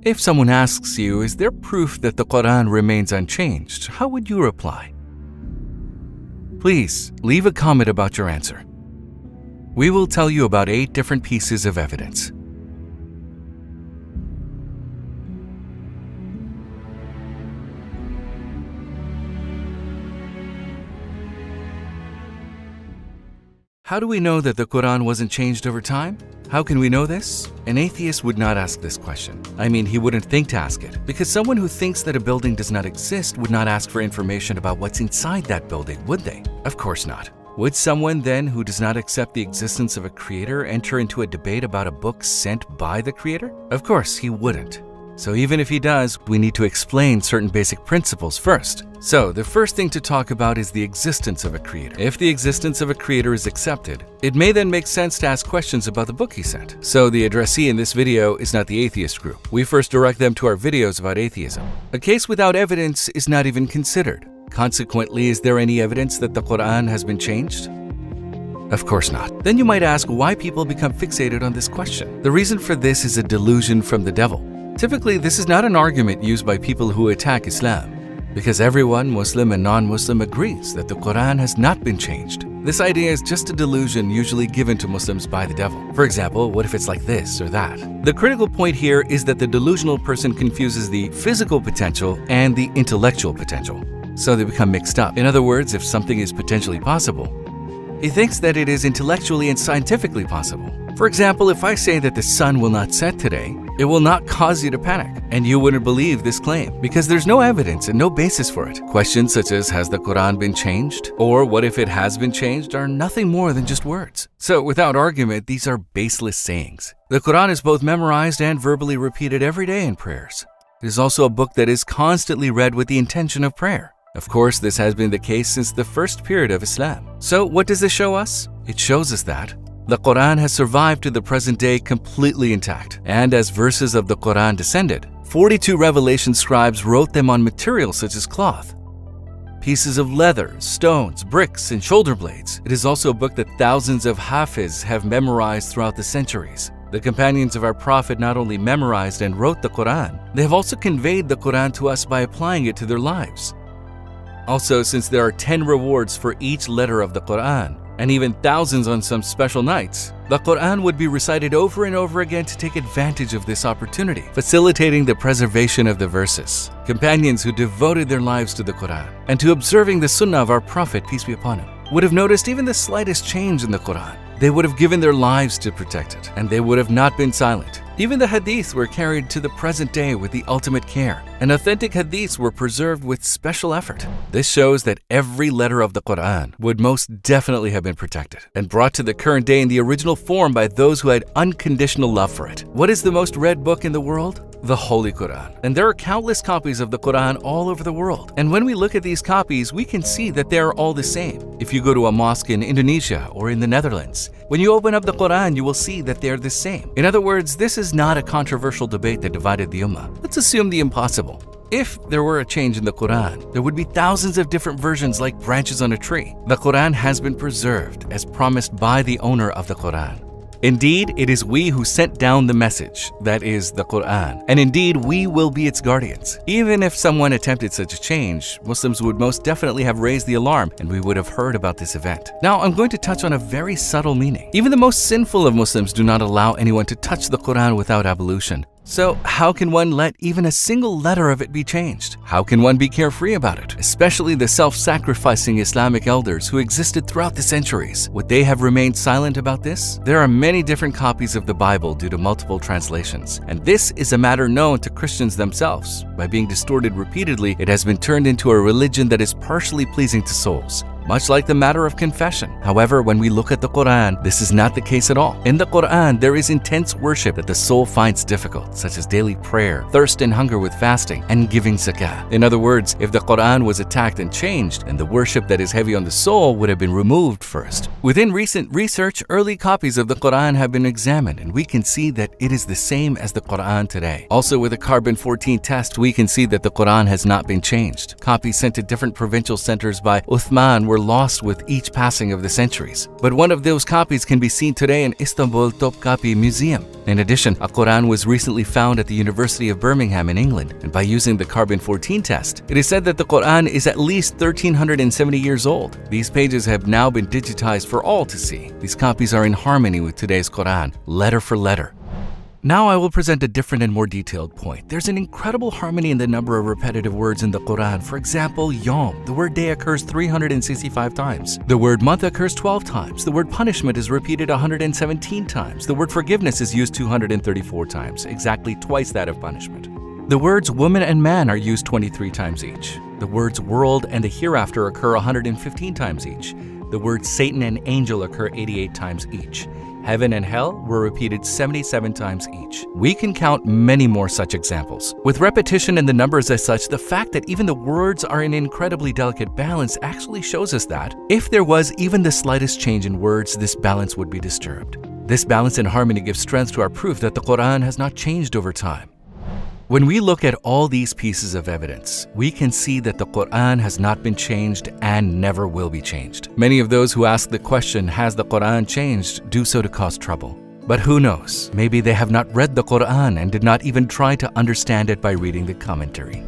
If someone asks you, is there proof that the Qur'an remains unchanged, how would you reply? Please leave a comment about your answer. We will tell you about 8 different pieces of evidence. How do we know that the Qur'an wasn't changed over time? How can we know this? An atheist would not ask this question. I mean, he wouldn't think to ask it, because someone who thinks that a building does not exist would not ask for information about what's inside that building, would they? Of course not. Would someone then who does not accept the existence of a creator enter into a debate about a book sent by the creator? Of course, he wouldn't. So even if he does, we need to explain certain basic principles first. So the first thing to talk about is the existence of a creator. If the existence of a creator is accepted, it may then make sense to ask questions about the book he sent. So the addressee in this video is not the atheist group. We first direct them to our videos about atheism. A case without evidence is not even considered. Consequently, is there any evidence that the Qur'an has been changed? Of course not. Then you might ask why people become fixated on this question. The reason for this is a delusion from the devil. Typically, this is not an argument used by people who attack Islam, because everyone, Muslim and non-Muslim, agrees that the Qur'an has not been changed. This idea is just a delusion usually given to Muslims by the devil. For example, what if it's like this or that? The critical point here is that the delusional person confuses the physical potential and the intellectual potential, so they become mixed up. In other words, if something is potentially possible, he thinks that it is intellectually and scientifically possible. For example, if I say that the sun will not set today, it will not cause you to panic, and you wouldn't believe this claim because there's no evidence and no basis for it. Questions such as, has the Qur'an been changed? Or what if it has been changed are nothing more than just words. So without argument, these are baseless sayings. The Qur'an is both memorized and verbally repeated every day in prayers. It is also a book that is constantly read with the intention of prayer. Of course, this has been the case since the first period of Islam. So what does this show us? It shows us that the Qur'an has survived to the present day completely intact, and as verses of the Qur'an descended, 42 revelation scribes wrote them on materials such as cloth, pieces of leather, stones, bricks, and shoulder blades. It is also a book that thousands of hafiz have memorized throughout the centuries. The companions of our Prophet not only memorized and wrote the Qur'an, they have also conveyed the Qur'an to us by applying it to their lives. Also, since there are 10 rewards for each letter of the Qur'an, and even thousands on some special nights, the Qur'an would be recited over and over again to take advantage of this opportunity, facilitating the preservation of the verses. Companions who devoted their lives to the Qur'an and to observing the Sunnah of our Prophet, peace be upon him, would have noticed even the slightest change in the Qur'an. They would have given their lives to protect it, and they would have not been silent. Even the hadith were carried to the present day with the ultimate care, and authentic hadiths were preserved with special effort. This shows that every letter of the Qur'an would most definitely have been protected and brought to the current day in the original form by those who had unconditional love for it. What is the most read book in the world? The Holy Qur'an. And there are countless copies of the Qur'an all over the world. And when we look at these copies, we can see that they are all the same. If you go to a mosque in Indonesia or in the Netherlands, when you open up the Qur'an, you will see that they are the same. In other words, this is not a controversial debate that divided the Ummah. Let's assume the impossible. If there were a change in the Qur'an, there would be thousands of different versions like branches on a tree. The Qur'an has been preserved as promised by the owner of the Qur'an. Indeed, it is we who sent down the message, that is, the Qur'an, and indeed we will be its guardians. Even if someone attempted such a change, Muslims would most definitely have raised the alarm and we would have heard about this event. Now, I'm going to touch on a very subtle meaning. Even the most sinful of Muslims do not allow anyone to touch the Qur'an without ablution. So how can one let even a single letter of it be changed? How can one be carefree about it? Especially the self-sacrificing Islamic elders who existed throughout the centuries. Would they have remained silent about this? There are many different copies of the Bible due to multiple translations, and this is a matter known to Christians themselves. By being distorted repeatedly, it has been turned into a religion that is partially pleasing to souls, much like the matter of confession. However, when we look at the Qur'an, this is not the case at all. In the Qur'an, there is intense worship that the soul finds difficult, such as daily prayer, thirst and hunger with fasting, and giving zakah. In other words, if the Qur'an was attacked and changed, then the worship that is heavy on the soul would have been removed first. Within recent research, early copies of the Qur'an have been examined, and we can see that it is the same as the Qur'an today. Also, with a carbon-14 test, we can see that the Qur'an has not been changed. Copies sent to different provincial centers by Uthman were were lost with each passing of the centuries. But one of those copies can be seen today in Istanbul Topkapi Museum. In addition, a Qur'an was recently found at the University of Birmingham in England, and by using the carbon-14 test, it is said that the Qur'an is at least 1,370 years old. These pages have now been digitized for all to see. These copies are in harmony with today's Qur'an, letter for letter. Now I will present a different and more detailed point. There's an incredible harmony in the number of repetitive words in the Qur'an. For example, Yom, the word day occurs 365 times. The word month occurs 12 times. The word punishment is repeated 117 times. The word forgiveness is used 234 times, exactly twice that of punishment. The words woman and man are used 23 times each. The words world and the hereafter occur 115 times each. The words Satan and angel occur 88 times each. Heaven and hell were repeated 77 times each. We can count many more such examples. With repetition and the numbers as such, the fact that even the words are in incredibly delicate balance actually shows us that if there was even the slightest change in words, this balance would be disturbed. This balance and harmony gives strength to our proof that the Qur'an has not changed over time. When we look at all these pieces of evidence, we can see that the Qur'an has not been changed and never will be changed. Many of those who ask the question, has the Qur'an changed, do so to cause trouble. But who knows, maybe they have not read the Qur'an and did not even try to understand it by reading the commentary.